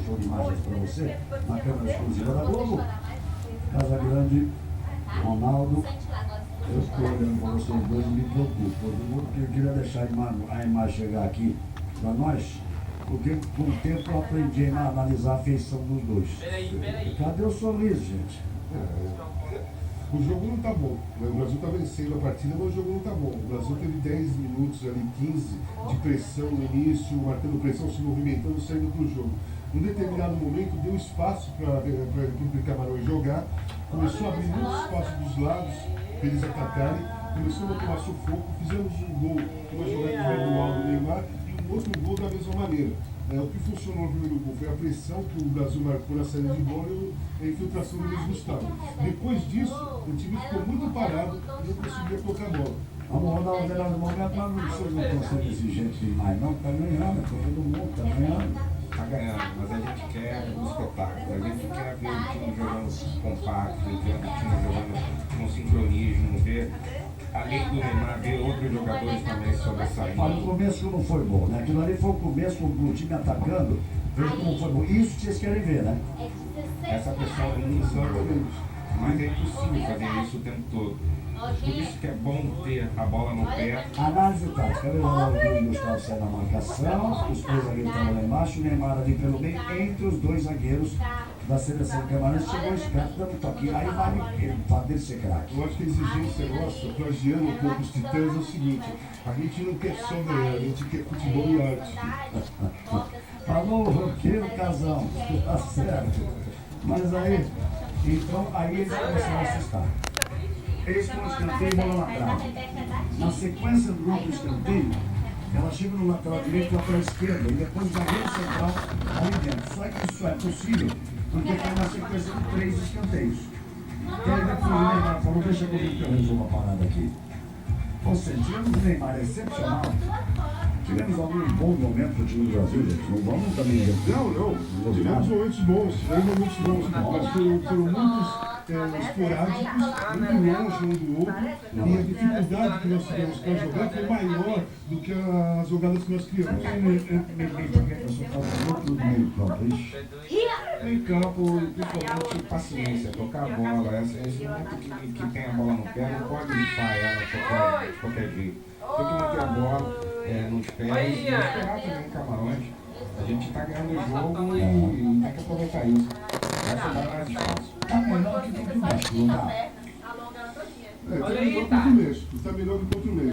show de imagens para você, na câmera exclusiva da Globo. Casagrande, Ronaldo, eu estou olhando para vocês dois e me preocupo. Porque eu queria deixar a imagem chegar aqui para nós, porque com o tempo eu aprendi a analisar a feição dos dois. Peraí. Cadê o sorriso, gente? O jogo não tá bom. O Brasil tá vencendo a partida, mas o jogo não tá bom. O Brasil teve 10 minutos ali, 15 de pressão no início, marcando pressão, se movimentando, saindo do jogo. Num determinado momento, deu espaço para a equipe de Camarões jogar, começou a abrir muito espaço dos lados para eles atacarem, começou a tomar sufoco, fizemos um gol, uma jogada individual do Neymar e um outro gol da mesma maneira. O que funcionou no primeiro gol foi a pressão que o Brasil marcou na saída de bola e a infiltração do Luiz Gustavo. Depois disso, o time ficou muito parado e não conseguia colocar a bola. Vamos rodar o melhor do momento, mas vocês não estão sendo exigentes demais, não? Tá ganhando, todo mundo tá ganhando. Tá ganhando, mas a gente quer um espetáculo, a gente quer ver o time jogando compacto, ver o time jogando com sincronismo, ver, além do Neymar, ver outros jogadores também sobressaindo. Olha, o começo não foi bom, né? Aquilo ali foi o começo com o time atacando, veja como foi bom. Isso vocês querem ver, né? Essa pressão exatamente, mas é impossível fazer isso o tempo todo. Por isso que é bom ter a bola no pé. Análise tática, veja lá o Luiz Gustavo sai na marcação, os três zagueiros estavam lá embaixo, o Neymar ali pelo meio, entre os dois zagueiros da seleção de Camarões, chegou esse cara dando toque. Aí vale o fato dele ser craque. Eu acho que a exigência nossa, plagiando um pouco os Titãs, é o seguinte: a gente não quer só ganhar, a gente quer futebol e arte. Falou o roqueiro Casão, tá certo. Mas aí, então, aí eles começaram a assustar. Eles foram escanteio e bola na trave. Na sequência do gol do escanteio, ela chega no lateral direito lá para a esquerda e depois o zagueiro central ali dentro. Só que isso é possível porque tem uma sequência de 3 escanteios. E aí depois o Neymar falou, deixa comigo que eu resolvo a parada aqui. Ou seja, tivemos o Neymar excepcional. Tivemos algum bom momento do time do Brasil, gente. Não vamos também... Não. Tivemos momentos bons, mas foram muitos esporádicos, muito longe um do outro, e a dificuldade que nós tivemos para jogar foi maior do que as jogadas que nós criamos. Eu só falo muito do meio campo, isso. Em campo, principalmente paciência, tocar a bola. Esse momento que tem a bola no pé, não pode limpar ela de qualquer jeito. Tem que manter a bola nos pés e esperar também em Camarões. A gente está ganhando o jogo e tem que aproveitar isso. Essa dá mais espaço. Tá melhor que tudo mais, não dá? Tá melhor que contra o México, tá melhor que contra o México.